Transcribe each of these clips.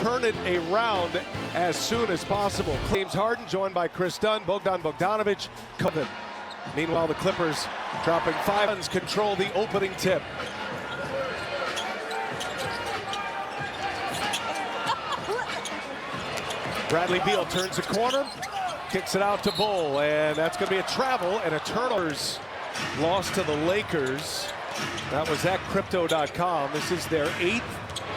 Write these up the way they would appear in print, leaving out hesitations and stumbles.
turn it around as soon as possible. James Harden joined by Chris Dunn, Bogdan Bogdanovic, Coven. Meanwhile, the Clippers dropping 5 runs, control the opening tip. Bradley Beal turns the corner, kicks it out to Bull, and that's going to be a travel and a turnovers loss to the Lakers. That was at Crypto.com. This is their 8th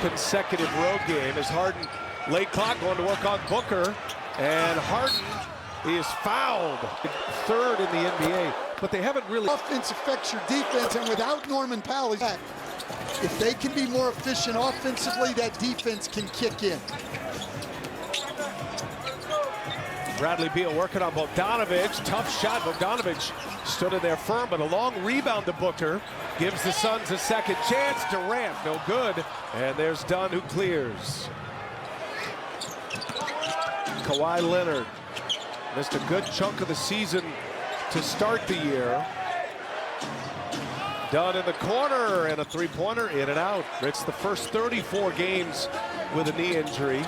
consecutive road game as Harden, late clock, going to work on Booker, and Harden is fouled. 3rd in the NBA, but they haven't really. Offense affects your defense, and without Norman Powell, if they can be more efficient offensively, that defense can kick in. Bradley Beal working on Bogdanovic. Tough shot. Bogdanovic stood in there firm, but a long rebound to Booker. Gives the Suns a second chance. Durant, no good. And there's Dunn who clears. Kawhi Leonard missed a good chunk of the season to start the year. Dunn in the corner, and a three-pointer in and out. It's the first 34 games with a knee injury.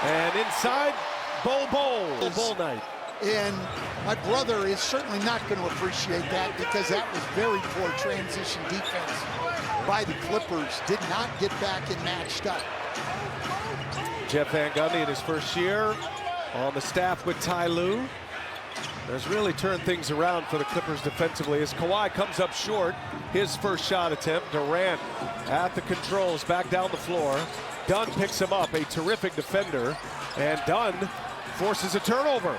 And inside, Bull night. And my brother is certainly not going to appreciate that, because that was very poor transition defense by the Clippers. Did not get back and matched up. Jeff Van Gundy in his first year on the staff with Ty Lue has really turned things around for the Clippers defensively as Kawhi comes up short. His first shot attempt. Durant at the controls, back down the floor. Dunn picks him up, a terrific defender, and Dunn forces a turnover.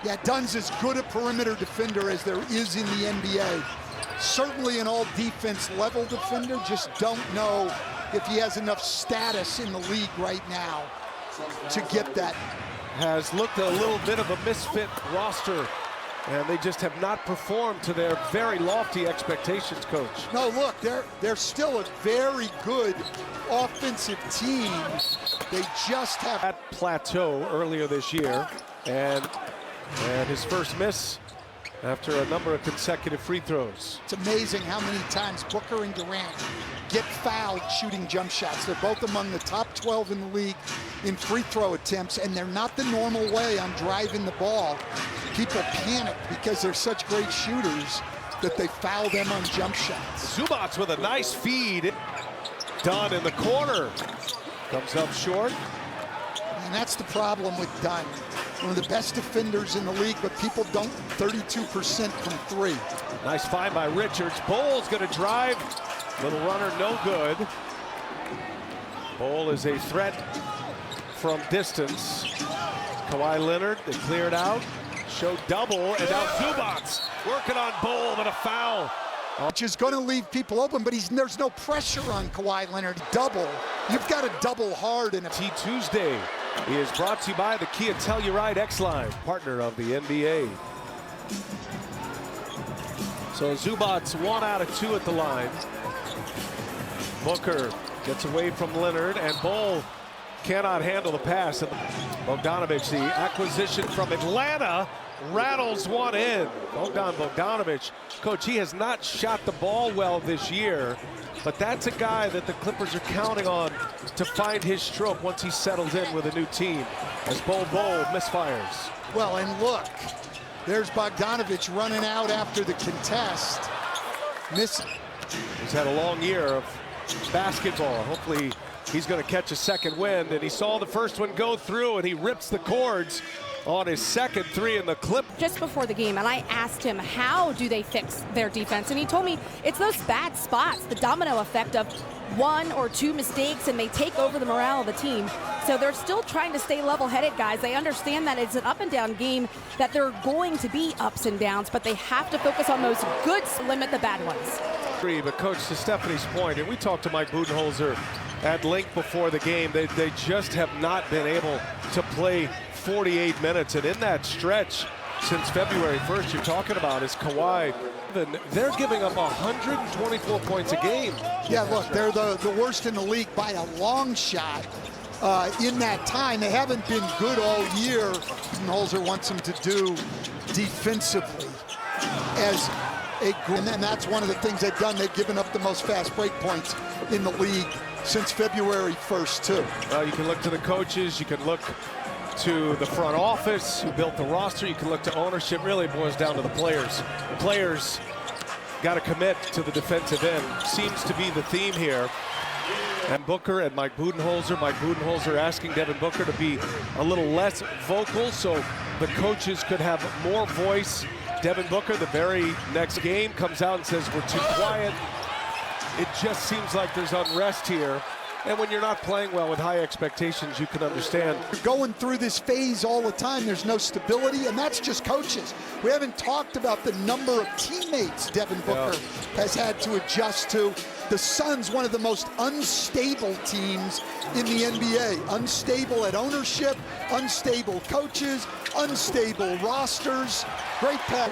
Yeah, Dunn's as good a perimeter defender as there is in the NBA. Certainly an all-defense level defender, just don't know if he has enough status in the league right now to get that. Has looked a little bit of a misfit roster, and they just have not performed to their very lofty expectations, Coach. No, look, they're still a very good offensive team. They just have that plateau earlier this year, and his first miss after a number of consecutive free throws. It's amazing how many times Booker and Durant get fouled shooting jump shots. They're both among the top 12 in the league in free throw attempts, and they're not the normal way on driving the ball. People panic because they're such great shooters that they foul them on jump shots. Zubac with a nice feed. Dunn in the corner. Comes up short. And that's the problem with Dunn. One of the best defenders in the league, but people don't. 32% from 3. Nice find by Richards. Bull's going to drive. Little runner, no good. Bull is a threat from distance. Kawhi Leonard, they cleared out. Show double, and now Zubac working on Bull, but a foul. Which is going to leave people open, but there's no pressure on Kawhi Leonard. Double. You've got to double hard in a T Tuesday is brought to you by the Kia Telluride X-Line, partner of the NBA. So Zubac 1 out of 2 at the line. Booker gets away from Leonard, and Bull cannot handle the pass. And Bogdanovic, the acquisition from Atlanta, rattles one in. Bogdan Bogdanovic, Coach, he has not shot the ball well this year, but that's a guy that the Clippers are counting on to find his stroke once he settles in with a new team, as Bull misfires. Well, and look, there's Bogdanovic running out after the contest. Missing. He's had a long year of basketball. Hopefully he's going to catch a second wind, and he saw the first one go through, and he rips the cords on his second 3 in the clip. Just before the game, and I asked him, how do they fix their defense? And he told me it's those bad spots, the domino effect of 1 or 2 mistakes, and they take over the morale of the team. So they're still trying to stay level-headed, guys. They understand that it's an up-and-down game, that there are going to be ups and downs, but they have to focus on those goods, limit the bad ones. But Coach, to Stephanie's point, and we talked to Mike Budenholzer at length before the game, they just have not been able to play 48 minutes, and in that stretch since February 1st you're talking about is Kawhi. They're giving up 124 points a game. Yeah, look, they're the worst in the league by a long shot. In that time, they haven't been good all year. Budenholzer wants them to do defensively as and that's one of the things they've done. They've given up the most fast break points in the league since February 1st, too. Well, you can look to the coaches, you can look to the front office who built the roster, you can look to ownership. Really boils down to the players. The players got to commit to the defensive end. Seems to be the theme here. And Booker and Mike Budenholzer. Mike Budenholzer asking Devin Booker to be a little less vocal so the coaches could have more voice. Devin Booker, the very next game, comes out and says, we're too quiet. It just seems like there's unrest here. And when you're not playing well with high expectations, you can understand. You're going through this phase all the time. There's no stability, and that's just coaches. We haven't talked about the number of teammates Devin Booker has had to adjust to. The Suns, one of the most unstable teams in the NBA. Unstable at ownership, unstable coaches, unstable rosters. Great pass,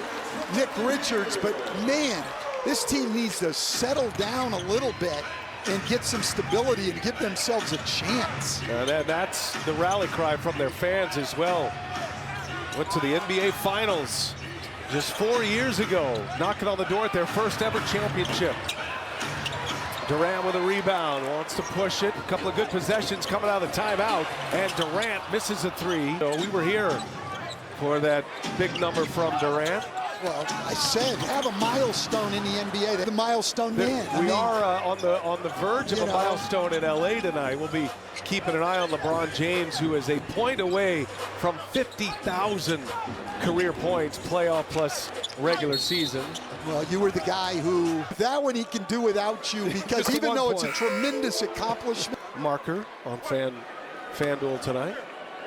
Nick Richards, but man, this team needs to settle down a little bit and get some stability and give themselves a chance. And that's the rally cry from their fans as well. Went to the NBA Finals just 4 years ago, knocking on the door at their first ever championship. Durant with a rebound, wants to push it. A couple of good possessions coming out of the timeout, and Durant misses a three. So we were here for that big number from Durant. Well, I said, have a milestone in the NBA. They're the milestone man. We are on the verge of a milestone in LA tonight. We'll be keeping an eye on LeBron James, who is a point away from 50,000 career points, playoff plus regular season. Well, you were the guy who, that one he can do without you, because even though it's a tremendous accomplishment. Marker on FanDuel tonight.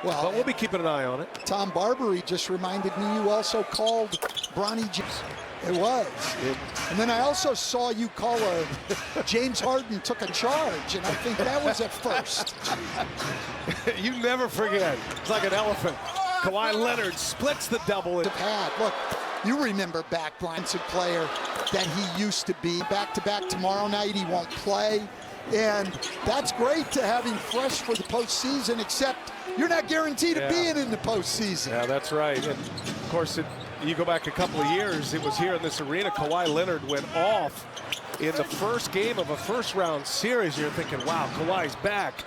Well, but we'll be keeping an eye on it. Tom Barbary just reminded me you also called Bronny James. It was. And then I also saw you call James Harden took a charge, and I think that was a first. You never forget. It's like an elephant. Kawhi Leonard splits the double. Look, you remember back, Brian's a player that he used to be. Back-to-back tomorrow night, he won't play. And that's great to have him fresh for the postseason, except you're not guaranteed of being in the postseason. Yeah, that's right. And of course, you go back a couple of years, it was here in this arena. Kawhi Leonard went off in the first game of a first-round series. You're thinking, wow, Kawhi's back.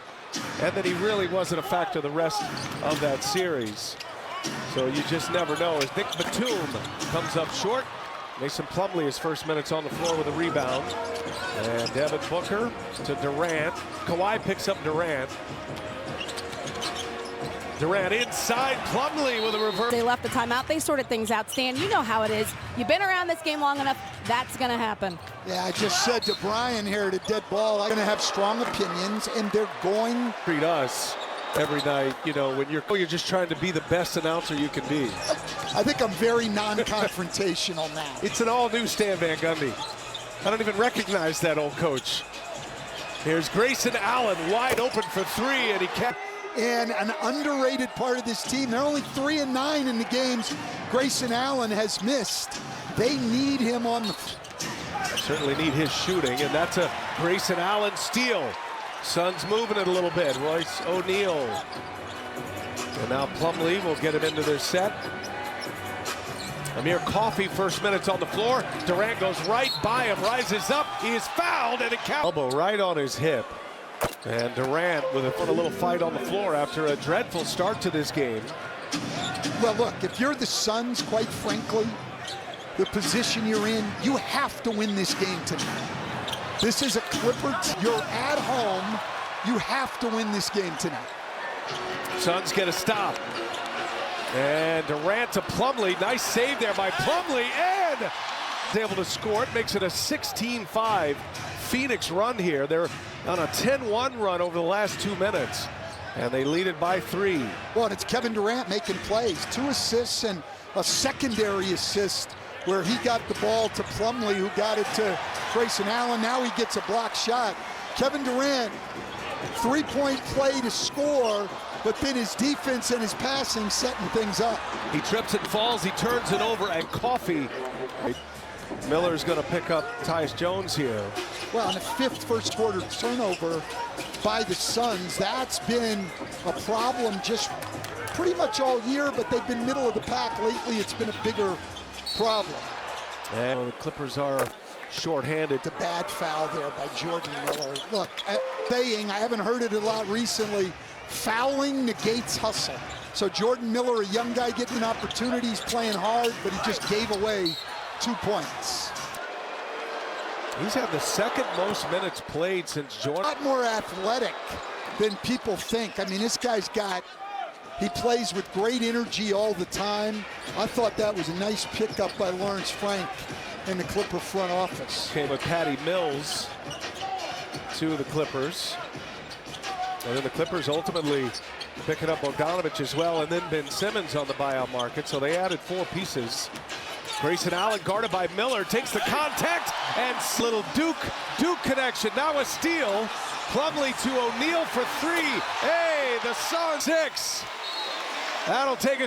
And then he really wasn't a factor the rest of that series. So you just never know. As Nick Batum comes up short, Mason Plumlee, his first minutes on the floor with a rebound. And Devin Booker to Durant. Kawhi picks up Durant. Durant inside, Plumlee with a reverse. They left the timeout. They sorted things out. Stan, you know how it is. You've been around this game long enough. That's going to happen. Yeah, I just said to Brian here at a dead ball, I'm going to have strong opinions, and they're going. Treat us every night, you know, when you're just trying to be the best announcer you can be. I think I'm very non-confrontational now. It's an all-new Stan Van Gundy. I don't even recognize that old coach. Here's Grayson Allen wide open for three, and he kept. And an underrated part of this team, they're only 3-9 in the games Grayson Allen has missed. They need him on the. Certainly need his shooting, and that's a Grayson Allen steal. Suns moving it a little bit. Royce O'Neal. And now Plumlee will get him into their set. Amir Coffey, first minutes on the floor. Durant goes right by him, rises up. He is fouled, and it counts. Elbow right on his hip. And Durant with a little fight on the floor after a dreadful start to this game. Well, look, if you're the Suns, quite frankly, the position you're in, you have to win this game tonight. This is a Clippers. You're at home. You have to win this game tonight. Suns get a stop. And Durant to Plumlee. Nice save there by Plumlee. And is able to score it. Makes it a 16-5 Phoenix run here. They're on a 10-1 run over the last 2 minutes. And they lead it by 3. Well, and it's Kevin Durant making plays. 2 assists and a secondary assist where he got the ball to Plumlee, who got it to Grayson Allen. Now he gets a block shot. Kevin Durant, 3-point play to score, but then his defense and his passing setting things up. He trips and falls, he turns it over, and Coffey. Miller's going to pick up Tyus Jones here. Well, on the 5th first quarter turnover by the Suns, that's been a problem just pretty much all year, but they've been middle of the pack lately. It's been a bigger problem. And the Clippers are shorthanded. It's a bad foul there by Jordan Miller. Look, saying, I haven't heard it a lot recently, fouling negates hustle. So Jordan Miller, a young guy getting opportunities, playing hard, but he just gave away 2 points. He's had the second most minutes played since A Jordan. lot more athletic than people think. I mean, this guy's he plays with great energy all the time. I thought that was a nice pickup by Lawrence Frank and the Clipper front office. Came with Patty Mills to the Clippers. And then the Clippers ultimately picking up Bogdanovich as well, and then Ben Simmons on the buyout market. So they added 4 pieces. Grayson Allen guarded by Miller, takes the contact, and little Duke connection. Now a steal. Plumlee to O'Neal for 3. Hey, the Suns 6. That'll take us